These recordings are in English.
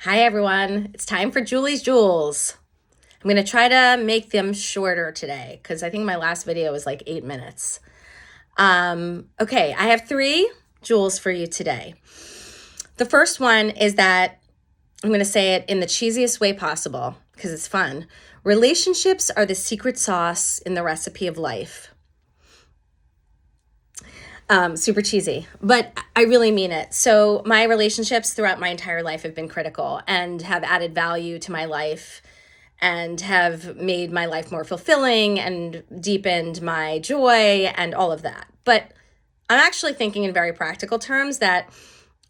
Hi, everyone. It's time for Julie's Jewels. I'm going to try to make them shorter today because I think my last video was like 8 minutes. Okay, I have 3 jewels for you today. The first one is that I'm going to say it in the cheesiest way possible because it's fun. Relationships are the secret sauce in the recipe of life. Super cheesy, but I really mean it. So my relationships throughout my entire life have been critical and have added value to my life and have made my life more fulfilling and deepened my joy and all of that. But I'm actually thinking in very practical terms that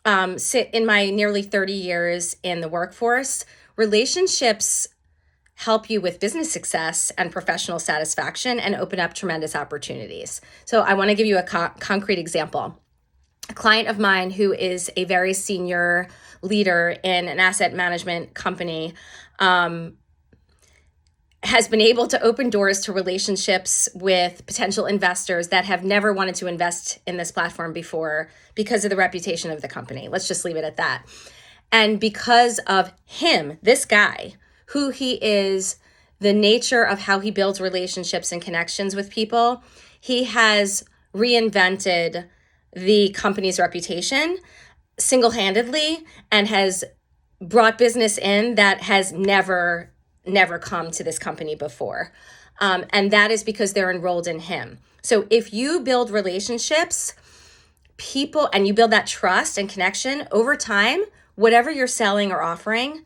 in my nearly 30 years in the workforce, relationships help you with business success and professional satisfaction and open up tremendous opportunities. So I want to give you a concrete example. A client of mine who is a very senior leader in an asset management company has been able to open doors to relationships with potential investors that have never wanted to invest in this platform before because of the reputation of the company. Let's just leave it at that. And because of him, this guy, who he is, the nature of how he builds relationships and connections with people, he has reinvented the company's reputation single-handedly and has brought business in that has never come to this company before. And that is because they're enrolled in him. So if you build relationships, people, and you build that trust and connection over time, whatever you're selling or offering,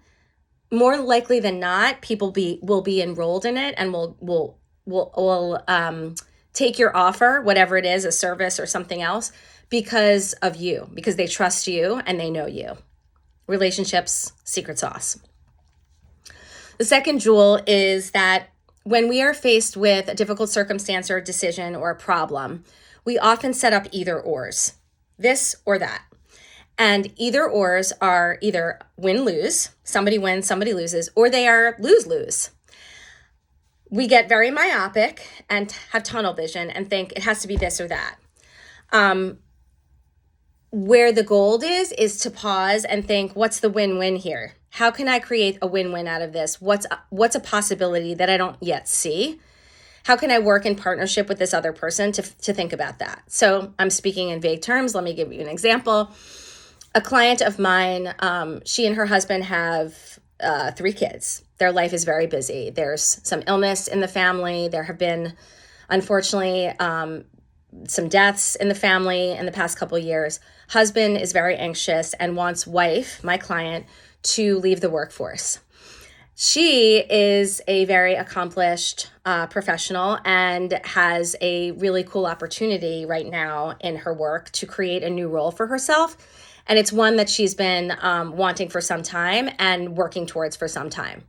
more likely than not, people will be enrolled in it and will take your offer, whatever it is, a service or something else, because of you, because they trust you and they know you. Relationships, secret sauce. The second jewel is that when we are faced with a difficult circumstance or a decision or a problem, we often set up either ors, this or that. And either ors are either win-lose, somebody wins, somebody loses, or they are lose-lose. We get very myopic and have tunnel vision and think it has to be this or that. Where the gold is to pause and think, what's the win-win here? How can I create a win-win out of this? What's a possibility that I don't yet see? How can I work in partnership with this other person to think about that? So I'm speaking in vague terms. Let me give you an example. A client of mine, she and her husband have 3 kids. Their life is very busy. There's some illness in the family. There have been, unfortunately, some deaths in the family in the past couple of years. Husband is very anxious and wants wife, my client, to leave the workforce. She is a very accomplished professional and has a really cool opportunity right now in her work to create a new role for herself. And it's one that she's been wanting for some time and working towards for some time.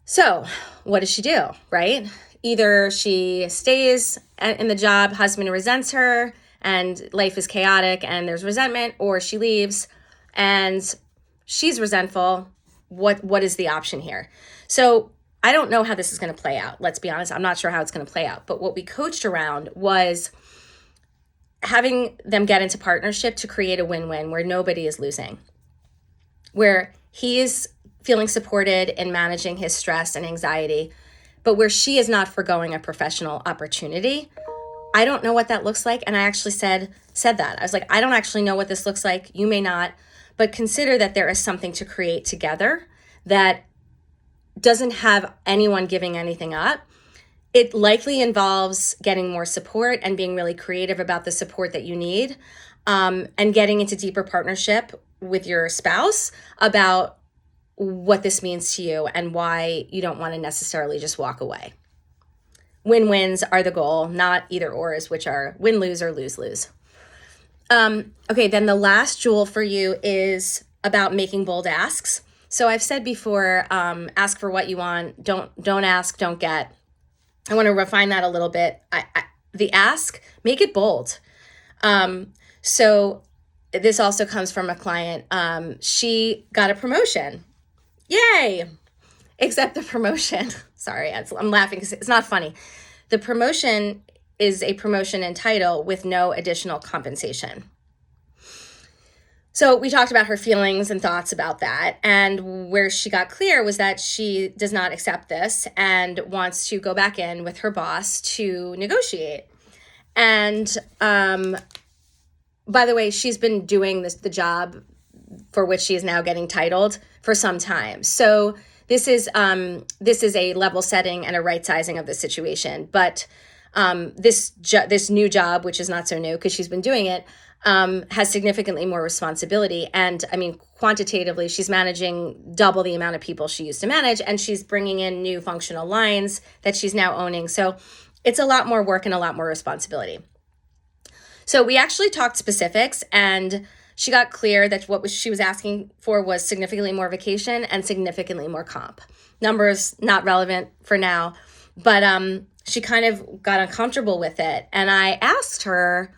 So what does she do, right? Either she stays in the job, husband resents her, and life is chaotic and there's resentment, or she leaves and she's resentful. What is the option here? So I don't know how this is going to play out. Let's be honest. I'm not sure how it's going to play out. But what we coached around was having them get into partnership to create a win-win where nobody is losing, where he is feeling supported in managing his stress and anxiety, but where she is not forgoing a professional opportunity. I don't know what that looks like. And I actually said that. I was like, I don't actually know what this looks like. You may not, but consider that there is something to create together that doesn't have anyone giving anything up. It likely involves getting more support and being really creative about the support that you need, and getting into deeper partnership with your spouse about what this means to you and why you don't want to necessarily just walk away. Win-wins are the goal, not either ors, which are win-lose or lose-lose. Okay, then the last jewel for you is about making bold asks. So I've said before, ask for what you want. Don't ask, don't get. I want to refine that a little bit. The ask, make it bold. So this also comes from a client. She got a promotion. Yay! Except the promotion, sorry, I'm laughing because it's not funny. The promotion is a promotion in title with no additional compensation. So we talked about her feelings and thoughts about that. And where she got clear was that she does not accept this and wants to go back in with her boss to negotiate. And by the way, she's been doing the job for which she is now getting titled for some time. So this is a level setting and a right sizing of the situation. But this new job, which is not so new because she's been doing it, has significantly more responsibility. And I mean, quantitatively, she's managing double the amount of people she used to manage, and she's bringing in new functional lines that she's now owning. So it's a lot more work and a lot more responsibility. So we actually talked specifics, and she got clear that what she was asking for was significantly more vacation and significantly more comp. Numbers not relevant for now, but she kind of got uncomfortable with it. And I asked her,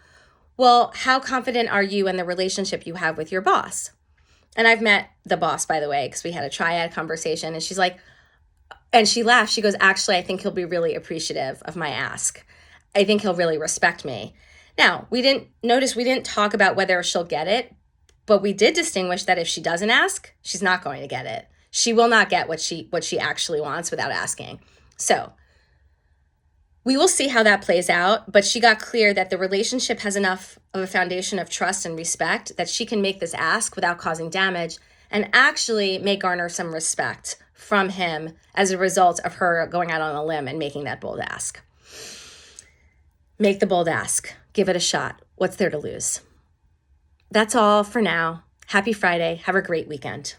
well, how confident are you in the relationship you have with your boss? And I've met the boss, by the way, because we had a triad conversation. And she's like, and she laughed. She goes, actually, I think he'll be really appreciative of my ask. I think he'll really respect me. Now, we didn't talk about whether she'll get it, but we did distinguish that if she doesn't ask, she's not going to get it. She will not get what she actually wants without asking. So we will see how that plays out, but she got clear that the relationship has enough of a foundation of trust and respect that she can make this ask without causing damage and actually may garner some respect from him as a result of her going out on a limb and making that bold ask. Make the bold ask. Give it a shot. What's there to lose? That's all for now. Happy Friday. Have a great weekend.